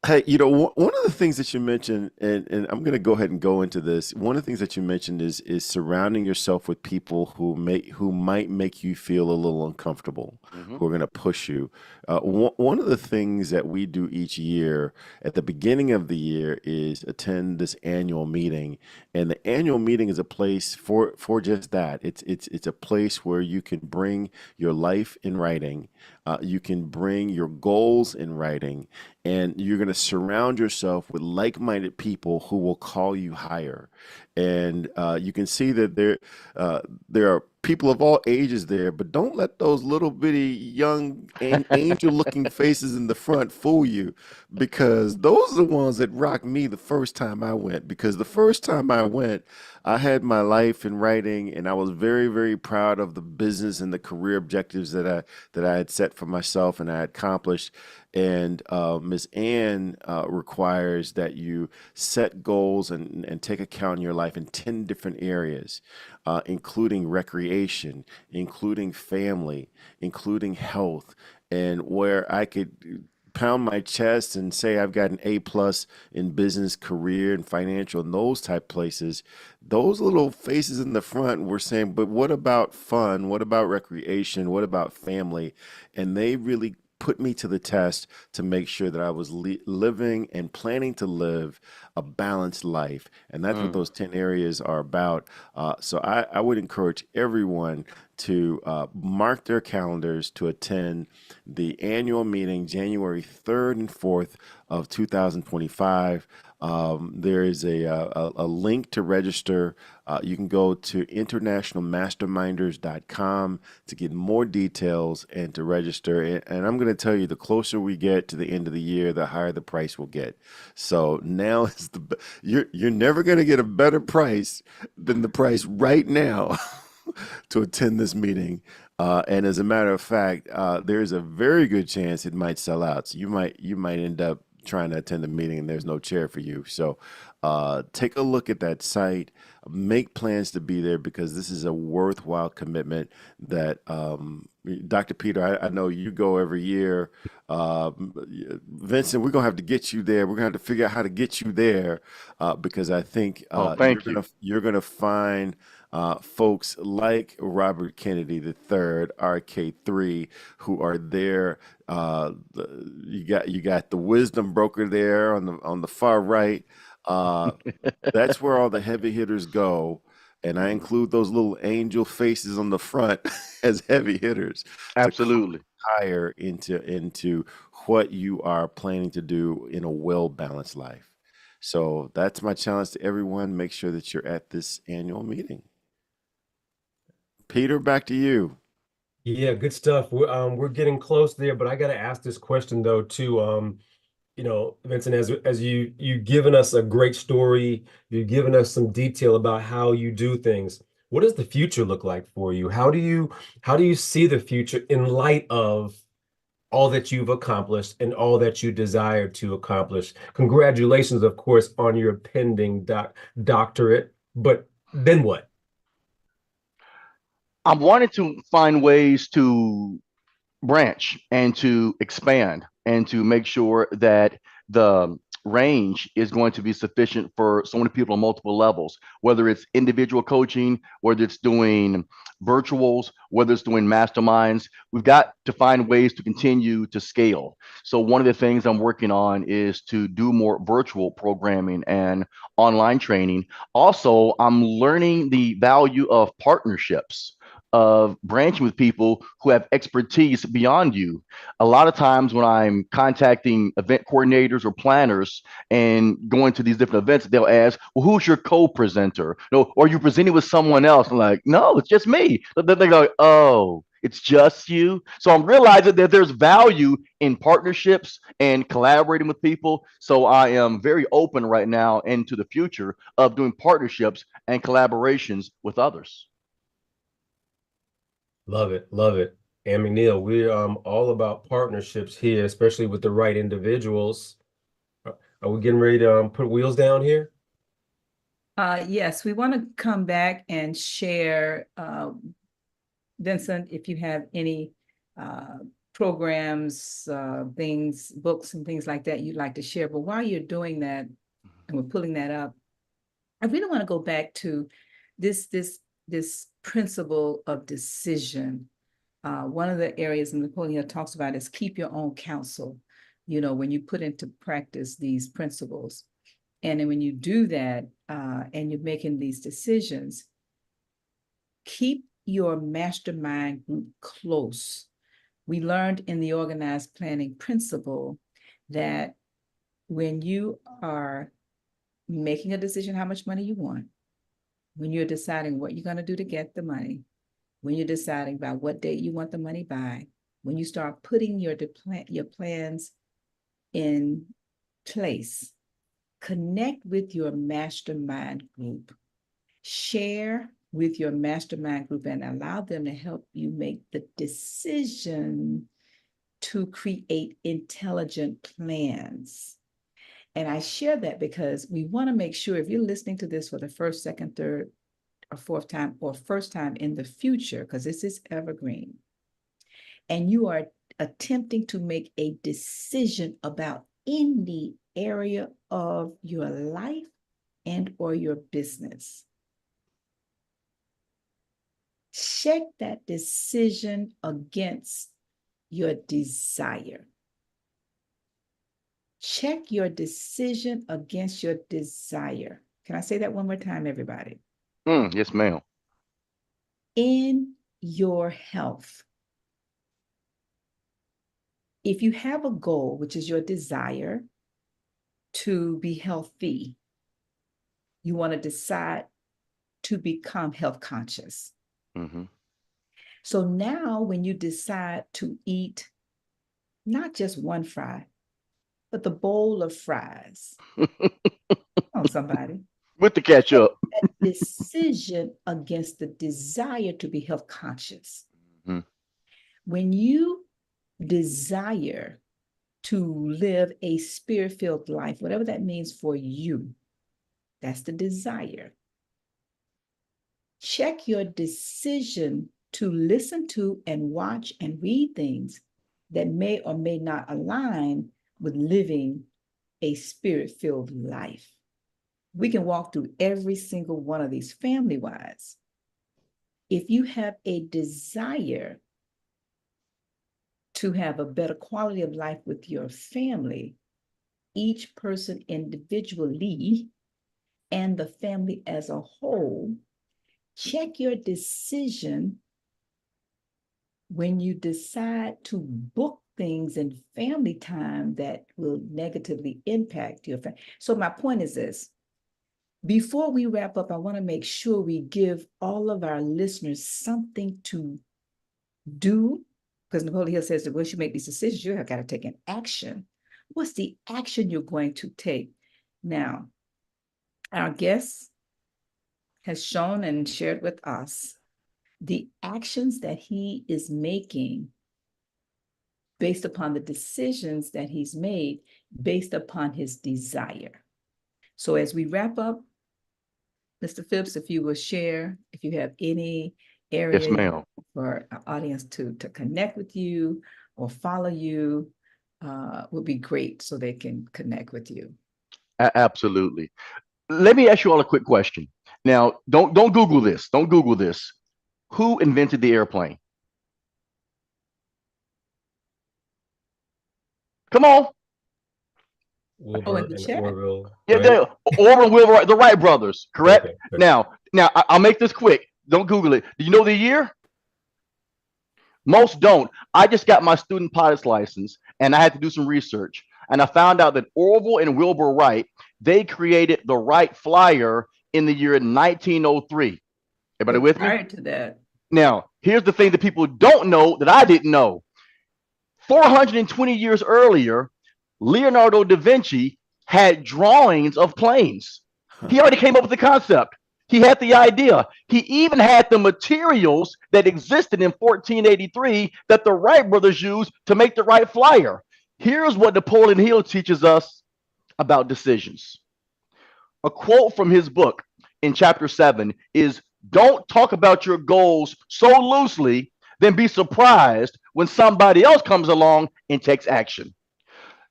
Speaker 2: Hey, one of the things that you mentioned, and I'm going to go ahead and go into this. One of the things that you mentioned is surrounding yourself with people who might make you feel a little uncomfortable,
Speaker 4: Mhm.
Speaker 2: who are going to push you. One of the things that we do each year at the beginning of the year is attend this annual meeting, and the annual meeting is a place for just that. It's a place where you can bring your life in writing, you can bring your goals in writing, and you're going to surround yourself with like-minded people who will call you higher. And you can see that there are people of all ages there, but don't let those little bitty young angel-looking faces in the front fool you, because those are the ones that rocked me the first time I went. Because the first time I went, I had my life in writing, and I was very, very proud of the business and the career objectives that I had set for myself and I had accomplished. And Ms. Ann requires that you set goals and take account in your life in 10 different areas, including recreation, including family, including health, and where I could pound my chest and say I've got an A plus in business, career, and financial, and those type places, those little faces in the front were saying, but what about fun? What about recreation? What about family? And they really put me to the test to make sure that I was living and planning to live a balanced life. And that's what
Speaker 4: Mm.
Speaker 2: those 10 areas are about. So I would encourage everyone to mark their calendars to attend the annual meeting January 3rd and 4th of 2025. There is a link to register. You can go to internationalmasterminders.com to get more details and to register. And I'm going to tell you, the closer we get to the end of the year, the higher the price will get. So now is you're never going to get a better price than the price right now to attend this meeting. And as a matter of fact, there's a very good chance it might sell out. So you might end up trying to attend a meeting and there's no chair for you. So take a look at that site, make plans to be there, because this is a worthwhile commitment that Dr. Peter, I know you go every year. Vincent, we're gonna have to get you there. We're gonna have to figure out how to get you there, because I think
Speaker 4: Oh,
Speaker 2: you're
Speaker 4: thank you.
Speaker 2: gonna find folks like Robert Kennedy III, RK3, who are there. You got the wisdom broker there on the far right. Uh, that's where all the heavy hitters go, and I include those little angel faces on the front as heavy hitters to
Speaker 4: Absolutely.
Speaker 2: hire into what you are planning to do in a well-balanced life. So that's my challenge to everyone. Make sure that you're at this annual meeting. Peter, back to you.
Speaker 3: Yeah, good stuff. We're getting close there, but I got to ask this question though too. Vincent, as you've given us a great story, you've given us some detail about how you do things. What does the future look like for you? How do you see the future in light of all that you've accomplished and all that you desire to accomplish? Congratulations, of course, on your pending doctorate, but then what?
Speaker 4: I'm wanting to find ways to branch and to expand and to make sure that the range is going to be sufficient for so many people on multiple levels, whether it's individual coaching, whether it's doing virtuals, whether it's doing masterminds. We've got to find ways to continue to scale. So one of the things I'm working on is to do more virtual programming and online training. Also, I'm learning the value of partnerships, of branching with people who have expertise beyond you. A lot of times when I'm contacting event coordinators or planners and going to these different events, they'll ask, well, who's your co-presenter? No, or are you presenting with someone else? I'm like, no, it's just me. Then they go, oh, it's just you. So I'm realizing that there's value in partnerships and collaborating with people. So I am very open right now into the future of doing partnerships and collaborations with others.
Speaker 3: Love it, love it. And McNeil, we're all about partnerships here, especially with the right individuals. Are we getting ready to put wheels down here?
Speaker 1: Yes, we want to come back and share, Vincent, if you have any programs, things, books and things like that you'd like to share. But while you're doing that, and we're pulling that up, I really want to go back to this principle of decision. One of the areas Napoleon talks about is keep your own counsel, when you put into practice these principles. And then when you do that, and you're making these decisions, keep your mastermind group close. We learned in the organized planning principle that when you are making a decision how much money you want, when you're deciding what you're going to do to get the money, when you're deciding about what date you want the money by, when you start putting your plans in place, connect with your mastermind group, share with your mastermind group, and allow them to help you make the decision to create intelligent plans. And I share that because we want to make sure, if you're listening to this for the first, second, third, or fourth time, or first time in the future, because this is evergreen, and you are attempting to make a decision about any area of your life and or your business, check that decision against your desire. Check your decision against your desire. Can I say that one more time, everybody?
Speaker 4: Yes, ma'am.
Speaker 1: In your health. If you have a goal, which is your desire to be healthy, you want to decide to become health conscious.
Speaker 4: Mm-hmm.
Speaker 1: So now when you decide to eat not just one fry, but the bowl of fries, on somebody,
Speaker 4: With the ketchup.
Speaker 1: that decision against the desire to be health conscious.
Speaker 4: Mm-hmm.
Speaker 1: When you desire to live a spirit-filled life, whatever that means for you, that's the desire. Check your decision to listen to and watch and read things that may or may not align with living a spirit-filled life. We can walk through every single one of these family-wise. If you have a desire to have a better quality of life with your family, each person individually and the family as a whole, check your decision when you decide to book things in family time that will negatively impact your family. So my point is this. Before we wrap up, I want to make sure we give all of our listeners something to do, because Napoleon Hill says that once you make these decisions, you have got to take an action. What's the action you're going to take? Now, our guest has shown and shared with us the actions that he is making based upon the decisions that he's made based upon his desire. So as we wrap up, Mr. Phipps, if you will share, if you have any area
Speaker 4: Yes, ma'am.
Speaker 1: for our audience to connect with you or follow you, would be great so they can connect with you.
Speaker 4: Absolutely. Let me ask you all a quick question. Now, don't Google this. Don't Google this. Who invented the airplane? Come on.
Speaker 3: Wilbur
Speaker 1: in the
Speaker 3: and
Speaker 1: chat.
Speaker 3: Orville.
Speaker 4: Yeah,
Speaker 3: Right?
Speaker 4: Orville and Wilbur, the Wright brothers, correct?
Speaker 3: Okay, good.
Speaker 4: Now, I'll make this quick. Don't Google it. Do you know the year? Most don't. I just got my student pilot's license and I had to do some research. And I found out that Orville and Wilbur Wright, they created the Wright Flyer in the year 1903. Everybody
Speaker 1: But
Speaker 4: with me?
Speaker 1: prior to that,
Speaker 4: Now, here's the thing that people don't know that I didn't know. 420 years earlier, Leonardo da Vinci had drawings of planes. He already came up with the concept. He had the idea. He even had the materials that existed in 1483 that the Wright brothers used to make the Wright Flyer. Here's what Napoleon Hill teaches us about decisions. A quote from his book in chapter 7 is, don't talk about your goals so loosely, then be surprised when somebody else comes along and takes action.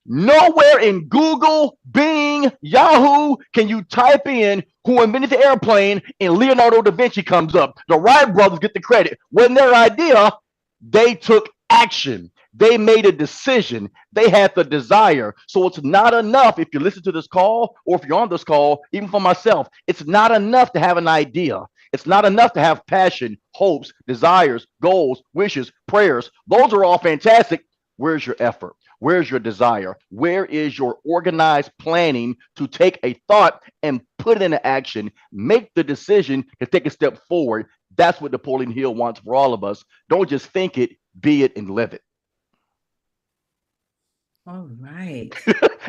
Speaker 4: Nowhere in Google, Bing, Yahoo can you type in who invented the airplane and Leonardo da Vinci comes up. The Wright brothers get the credit. When their idea, they took action. They made a decision. They had the desire. So it's not enough if you listen to this call or if you're on this call, even for myself, it's not enough to have an idea. It's not enough to have passion, hopes, desires, goals, wishes, prayers. Those are all fantastic. Where's your effort? Where's your desire? Where is your organized planning to take a thought and put it into action? Make the decision to take a step forward. That's what Napoleon Hill wants for all of us. Don't just think it, be it, and live it.
Speaker 1: all right.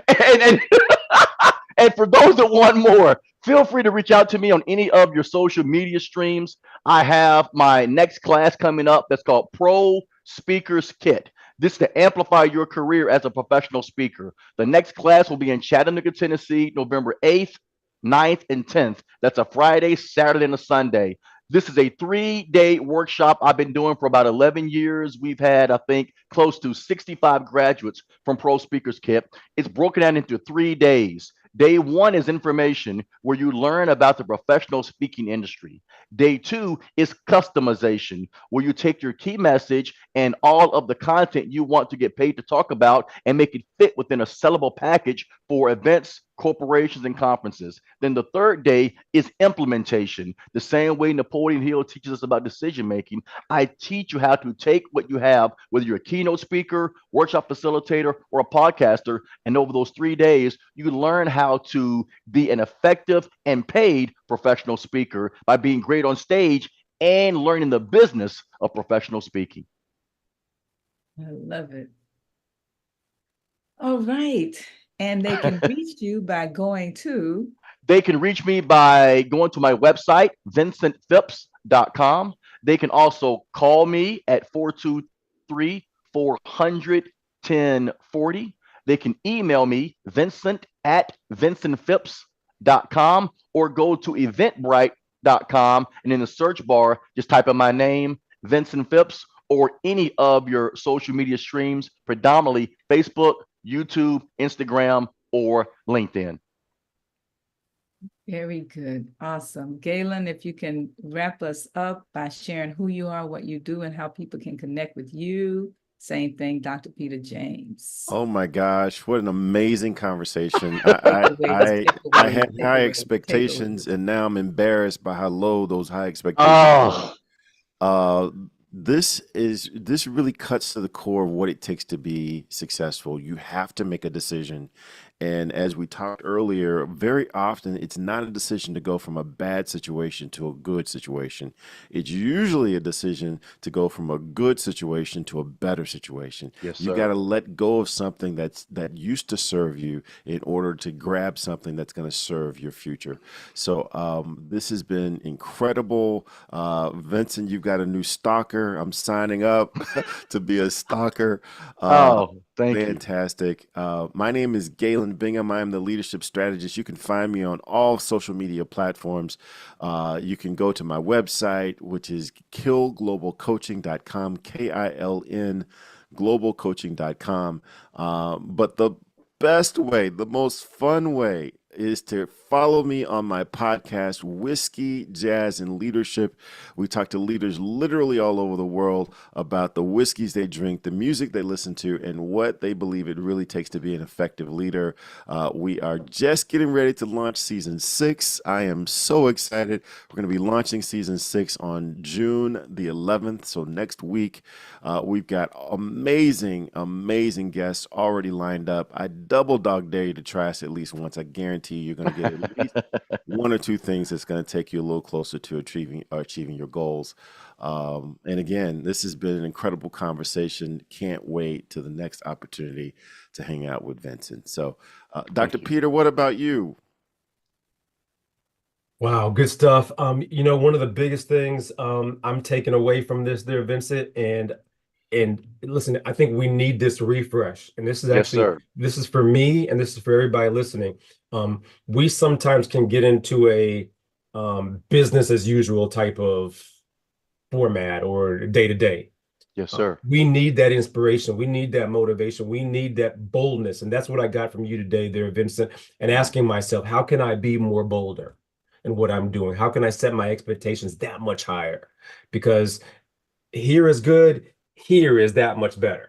Speaker 4: and and for those that want more, feel free to reach out to me on any of your social media streams. I have my next class coming up that's called Pro Speakers Kit. This is to amplify your career as a professional speaker. The next class will be in Chattanooga, Tennessee, November 8th, 9th, and 10th. That's a Friday, Saturday, and a Sunday. This is a 3-day workshop I've been doing for about 11 years. We've had, I think, close to 65 graduates from Pro Speakers Kit. It's broken down into 3 days. Day one is information where you learn about the professional speaking industry. Day two is customization, where you take your key message and all of the content you want to get paid to talk about and make it fit within a sellable package for events, corporations, and conferences. Then the third day is implementation. The same way Napoleon Hill teaches us about decision making, I teach you how to take what you have, whether you're a keynote speaker, workshop facilitator, or a podcaster, and over those 3 days, you learn how to be an effective and paid professional speaker by being great on stage and learning the business of professional speaking.
Speaker 1: I love it. All right. And they can reach you by going to.
Speaker 4: They can reach me by going to my website, VINCENTPHIPPS.com. They can also call me at 423-400-1040. They can email me, Vincent@VincentPhipps.com, or go to Eventbrite.com, and in the search bar, just type in my name, Vincent Phipps, or any of your social media streams, predominantly Facebook, YouTube, Instagram, or LinkedIn.
Speaker 1: Very good. Awesome. Galen, if you can wrap us up by sharing who you are, what you do, and how people can connect with you. Same thing, Dr. Peter James.
Speaker 2: Oh my gosh, what an amazing conversation. I had high expectations and now I'm embarrassed by how low those high expectations are. This really cuts to the core of what it takes to be successful. You have to make a decision. And as we talked earlier, very often it's not a decision to go from a bad situation to a good situation. It's usually a decision to go from a good situation to a better situation.
Speaker 4: Yes,
Speaker 2: You
Speaker 4: sir.
Speaker 2: got to let go of something that used to serve you in order to grab something that's going to serve your future. So this has been incredible. Vincent, you've got a new stalker. I'm signing up to be a stalker.
Speaker 4: Thank you.
Speaker 2: Fantastic. My name is Galen Bingham. I am the leadership strategist. You can find me on all social media platforms. You can go to my website, which is killglobalcoaching.com, KILN globalcoaching.com. But the best way, the most fun way, is to follow me on my podcast, Whiskey, Jazz, and Leadership. We talk to leaders literally all over the world about the whiskeys they drink, the music they listen to, and what they believe it really takes to be an effective leader. We are just getting ready to launch season 6. I am so excited. We're going to be launching season 6 on June the 11th, so next week. We've got amazing, amazing guests already lined up. I double dog dare you to try us at least once. I guarantee you're going to get at least one or two things that's going to take you a little closer to achieving your goals. And again, this has been an incredible conversation. Can't wait to the next opportunity to hang out with Vincent. So, Dr. Peter, what about you?
Speaker 3: Wow, good stuff. One of the biggest things I'm taking away from this there, Vincent, and listen, I think we need this refresh. And this is
Speaker 4: Yes,
Speaker 3: actually,
Speaker 4: sir.
Speaker 3: this is for me and this is for everybody listening. We sometimes can get into a business as usual type of format or day to day.
Speaker 4: Yes, sir.
Speaker 3: We need that inspiration. We need that motivation. We need that boldness. And that's what I got from you today there, Vincent, and asking myself, how can I be more bolder in what I'm doing? How can I set my expectations that much higher? Because here is good, here is that much better.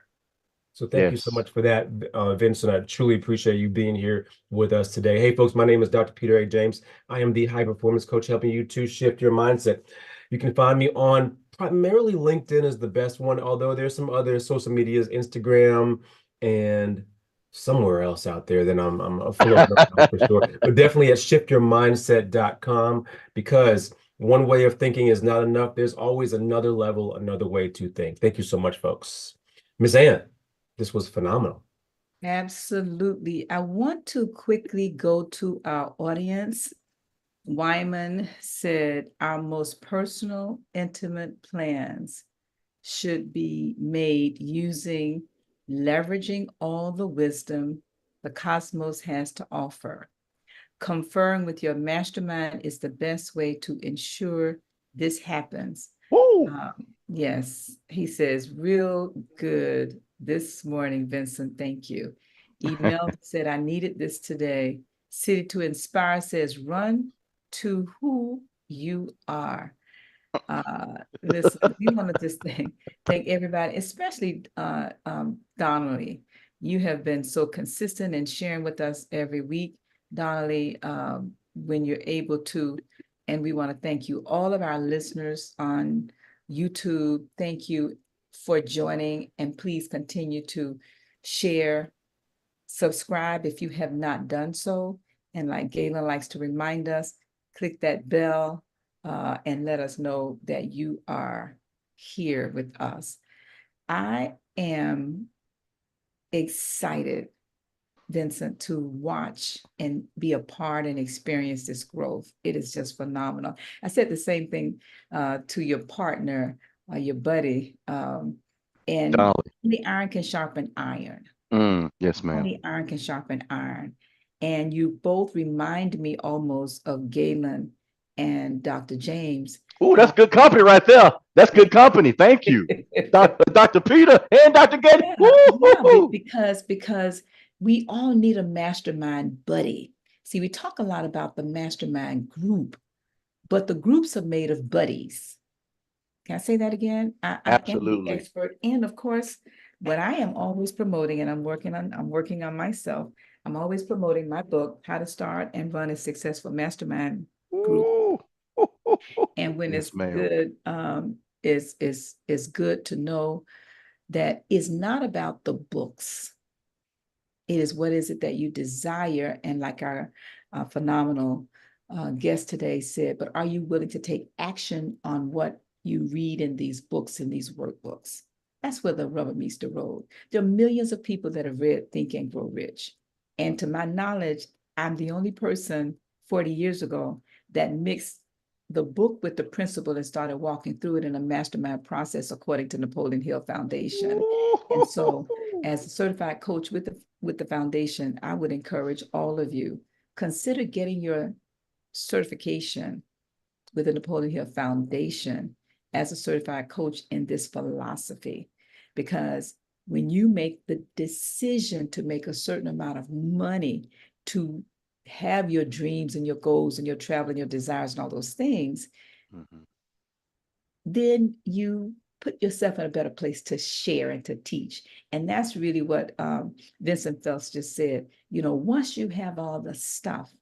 Speaker 3: So thank you so
Speaker 4: Yes.
Speaker 3: much for that, Vincent. I truly appreciate you being here with us today. Hey, folks, my name is Dr. Peter A. James. I am the high performance coach helping you to shift your mindset. You can find me on primarily LinkedIn is the best one, although there's some other social medias, Instagram, and somewhere else out there that I'm full of for sure. But definitely at shiftyourmindset.com, because one way of thinking is not enough. There's always another level, another way to think. Thank you so much, folks. Ms. Ann, this was phenomenal.
Speaker 1: Absolutely. I want to quickly go to our audience. Wyman said, our most personal, intimate plans should be made using leveraging all the wisdom the cosmos has to offer. Conferring with your mastermind is the best way to ensure This happens.
Speaker 4: Woo!
Speaker 1: Yes, he says, real good this morning, Vincent. Thank you. Imelda said, I needed this today. City to Inspire says, run to who you are. Listen, we want to just thank everybody, especially Donnelly. You have been so consistent in sharing with us every week, Donnelly, when you're able to. And we want to thank you, all of our listeners on YouTube. Thank you for joining, and please continue to share, subscribe if you have not done so. And like Galen likes to remind us, click that bell and let us know that you are here with us. I am excited, Vincent, to watch and be a part and experience this growth. It is just phenomenal. I said the same thing to your partner, your buddy, and
Speaker 4: Dolly.
Speaker 1: the iron can sharpen iron.
Speaker 4: Yes, ma'am.
Speaker 1: Only iron can sharpen iron. And you both remind me almost of Galen and Dr. James.
Speaker 4: Oh, that's good company right there. That's good company. Thank you, Dr. Peter and Dr. Getty.
Speaker 1: Yeah, because we all need a mastermind buddy. See, we talk a lot about the mastermind group, but the groups are made of buddies. Can I say that again? I am the
Speaker 4: Absolutely.
Speaker 1: expert. And of course, what I am always promoting, and I'm working on myself. I'm always promoting my book, How to Start and Run a Successful Mastermind Group.
Speaker 4: Ooh.
Speaker 1: And when
Speaker 4: Yes,
Speaker 1: it's
Speaker 4: ma'am.
Speaker 1: good, it's good to know that it's not about the books. It is what is it that you desire. And like our phenomenal guest today said, but are you willing to take action on what you read in these books, in these workbooks? That's where the rubber meets the road. There are millions of people that have read Think and Grow Rich. And to my knowledge, I'm the only person 40 years ago that mixed the book with the principle and started walking through it in a mastermind process according to Napoleon Hill Foundation. And so as a certified coach with the foundation, I would encourage all of you, consider getting your certification with the Napoleon Hill Foundation as a certified coach in this philosophy. Because when you make the decision to make a certain amount of money to have your dreams and your goals and your travel and your desires and all those things, then you put yourself in a better place to share and to teach. And that's really what Vincent Phelps just said. You know, once you have all the stuff,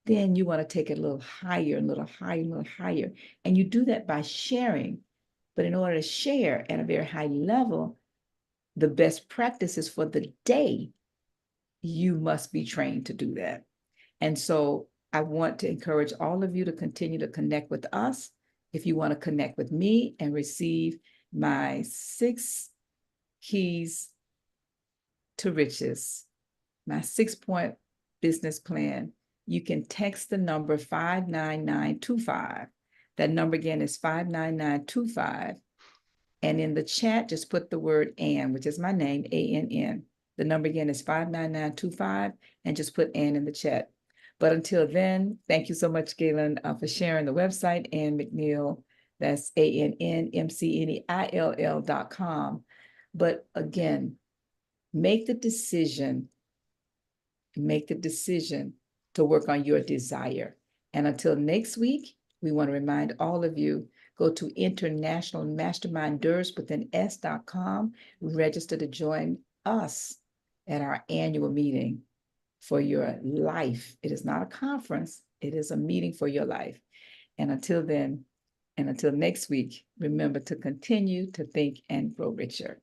Speaker 1: then you want to take it a little higher, a little higher, a little higher. And you do that by sharing. But in order to share at a very high level, the best practices for the day, you must be trained to do that. And so I want to encourage all of you to continue to connect with us. If you want to connect with me and receive my 6 keys to riches, my 6-point business plan, you can text the number 59925. That number again is 59925. And in the chat, just put the word "and," which is my name, ANN. The number again is 59925, and just put "and" in the chat. But until then, thank you so much, Galen, for sharing the website, Ann McNeil. That's ANNMCNEILL.com. But again, make the decision to work on your desire. And until next week, we want to remind all of you, go to internationalmasterminders.com, register to join us at our annual meeting for your life. It is not a conference, it is a meeting for your life. And until then, and until next week, remember to continue to think and grow richer.